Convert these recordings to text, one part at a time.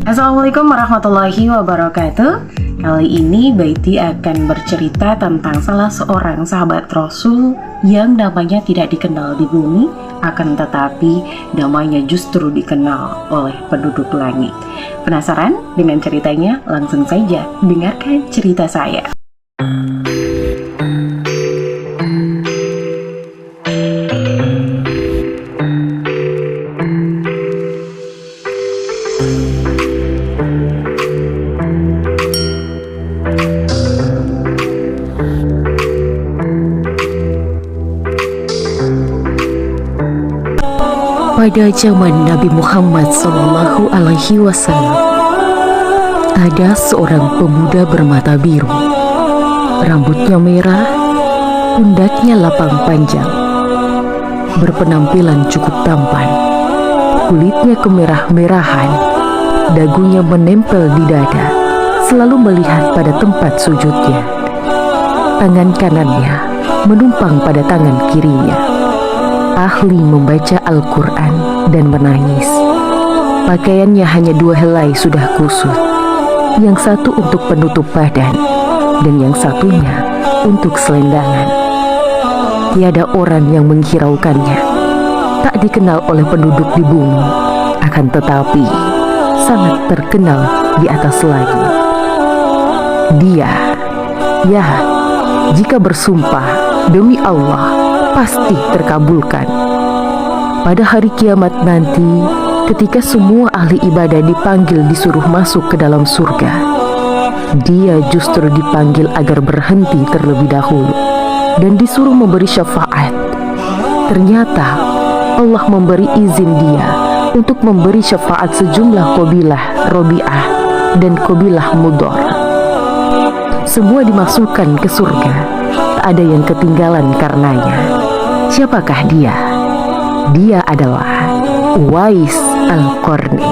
Assalamualaikum warahmatullahi wabarakatuh. Kali ini Baiti akan bercerita tentang salah seorang sahabat Rasul yang namanya tidak dikenal di bumi, akan tetapi namanya justru dikenal oleh penduduk langit. Penasaran dengan ceritanya? Langsung saja dengarkan cerita saya. Pada zaman Nabi Muhammad SAW, ada seorang pemuda bermata biru, rambutnya merah, pundaknya lapang panjang, berpenampilan cukup tampan, kulitnya kemerah-merahan, dagunya menempel di dada, selalu melihat pada tempat sujudnya. Tangan kanannya menumpang pada tangan kirinya. Ahli membaca Al-Quran dan menangis. Pakaiannya hanya 2 helai sudah kusut, yang satu untuk penutup badan dan yang satunya untuk selendangan. Tiada orang yang menghiraukannya. Tak dikenal oleh penduduk di bumi, akan tetapi sangat terkenal di atas langit. Dia, jika bersumpah demi Allah, pasti terkabulkan. Pada hari kiamat nanti, ketika semua ahli ibadah dipanggil disuruh masuk ke dalam surga, dia justru dipanggil agar berhenti terlebih dahulu dan disuruh memberi syafaat. Ternyata Allah memberi izin dia untuk memberi syafaat sejumlah qabilah Robi'ah dan qabilah Mudhar. Semua dimasukkan ke surga, tak ada yang ketinggalan karenanya. Siapakah dia? Dia adalah Uwais Al-Qarni.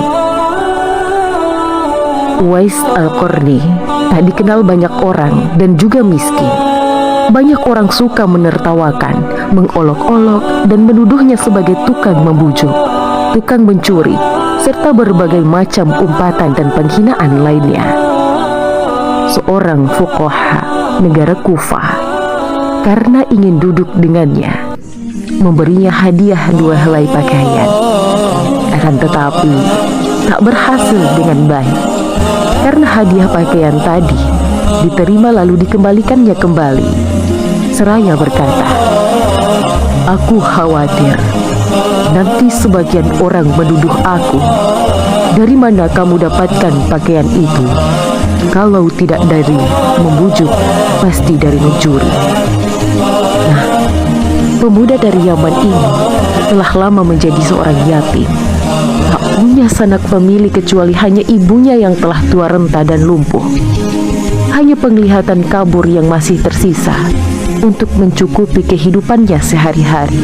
Uwais Al-Qarni tak dikenal banyak orang dan juga miskin. Banyak orang suka menertawakan, mengolok-olok dan menuduhnya sebagai tukang membujuk, tukang mencuri, serta berbagai macam umpatan dan penghinaan lainnya. Seorang fuqaha negara Kufah, karena ingin duduk dengannya, memberinya hadiah 2 helai pakaian. Akan tetapi tak berhasil dengan baik, karena hadiah pakaian tadi diterima lalu dikembalikannya kembali. Seraya berkata, "Aku khawatir nanti sebagian orang menuduh aku, dari mana kamu dapatkan pakaian itu? Kalau tidak dari membujuk, pasti dari mencuri." Nah, pemuda dari Yaman ini telah lama menjadi seorang yatim. Tak punya sanak famili kecuali hanya ibunya yang telah tua renta dan lumpuh. Hanya penglihatan kabur yang masih tersisa untuk mencukupi kehidupannya sehari-hari.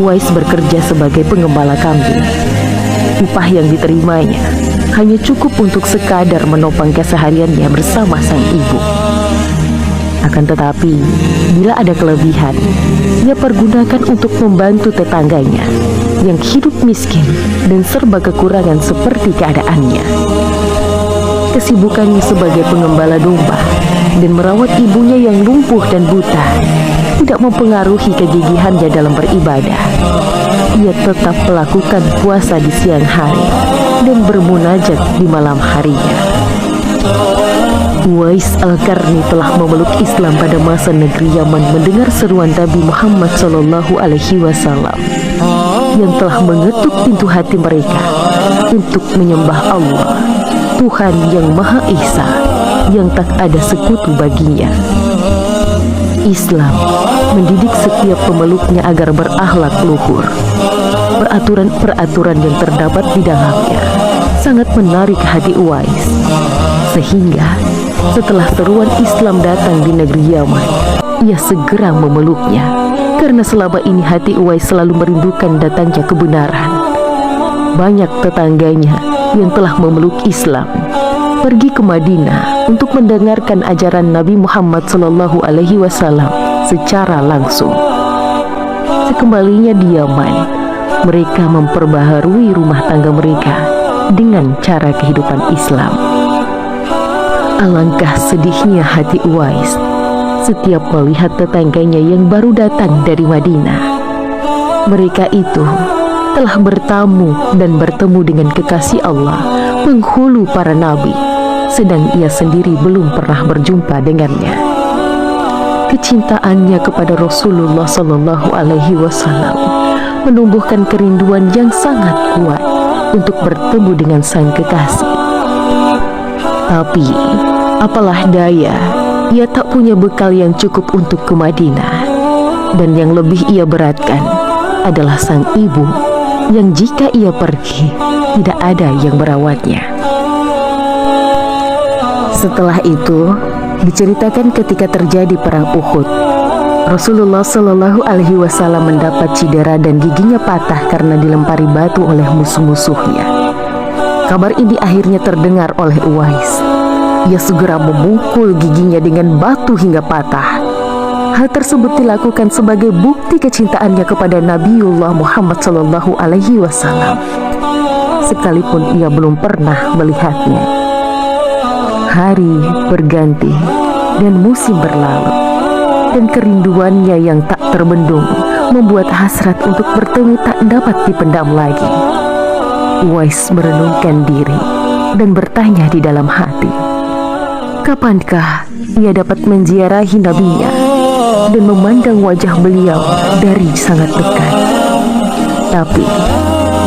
Uwais bekerja sebagai pengembala kambing. Upah yang diterimanya hanya cukup untuk sekadar menopang kesehariannya bersama sang ibu. Akan tetapi, bila ada kelebihan, ia pergunakan untuk membantu tetangganya yang hidup miskin dan serba kekurangan seperti keadaannya. Kesibukannya sebagai pengembala domba dan merawat ibunya yang lumpuh dan buta tidak mempengaruhi kegigihannya dalam beribadah. Ia tetap melakukan puasa di siang hari dan bermunajat di malam harinya. Uwais Al-Qarni telah memeluk Islam pada masa negeri Yaman mendengar seruan Nabi Muhammad SAW yang telah mengetuk pintu hati mereka untuk menyembah Allah, Tuhan yang Maha Esa, yang tak ada sekutu baginya. Islam mendidik setiap pemeluknya agar berakhlak luhur. Peraturan-peraturan yang terdapat di dalamnya sangat menarik hati Uwais, sehingga setelah seruan Islam datang di negeri Yaman, ia segera memeluknya, karena selama ini hati Uwais selalu merindukan datangnya kebenaran. Banyak tetangganya yang telah memeluk Islam pergi ke Madinah untuk mendengarkan ajaran Nabi Muhammad SAW secara langsung. Sekembalinya di Yaman, mereka memperbaharui rumah tangga mereka dengan cara kehidupan Islam. Alangkah sedihnya hati Uwais setiap melihat tetangganya yang baru datang dari Madinah. Mereka itu telah bertamu dan bertemu dengan kekasih Allah, penghulu para nabi, sedang ia sendiri belum pernah berjumpa dengannya. Kecintaannya kepada Rasulullah Shallallahu Alaihi Wasallam menumbuhkan kerinduan yang sangat kuat untuk bertemu dengan sang kekasih. Tapi apalah daya, ia tak punya bekal yang cukup untuk ke Madinah. Dan yang lebih ia beratkan adalah sang ibu, yang jika ia pergi tidak ada yang merawatnya. Setelah itu diceritakan ketika terjadi perang Uhud, Rasulullah Shallallahu Alaihi Wasallam mendapat cedera dan giginya patah karena dilempari batu oleh musuh-musuhnya. Kabar ini akhirnya terdengar oleh Uwais. Ia segera memukul giginya dengan batu hingga patah. Hal tersebut dilakukan sebagai bukti kecintaannya kepada Nabiullah Muhammad Shallallahu Alaihi Wasallam, sekalipun ia belum pernah melihatnya. Hari berganti dan musim berlalu, dan kerinduannya yang tak terbendung membuat hasrat untuk bertemu tak dapat dipendam lagi. Uwais merenungkan diri dan bertanya di dalam hati, kapankah ia dapat menziarahi nabinya dan memandang wajah beliau dari sangat dekat? Tapi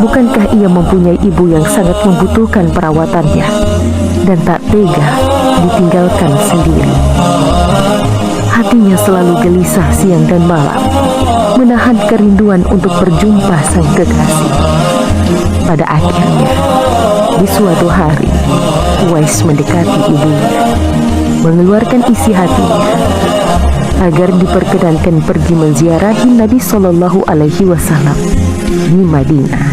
bukankah ia mempunyai ibu yang sangat membutuhkan perawatannya dan tak tega ditinggalkan sendiri? Hatinya selalu gelisah siang dan malam, menahan kerinduan untuk berjumpa sang kekasih. Pada akhirnya, di suatu hari, Uwais mendekati ibunya, mengeluarkan isi hatinya agar diperkenankan pergi menziarahi Nabi Shallallahu Alaihi Wasallam di Madinah.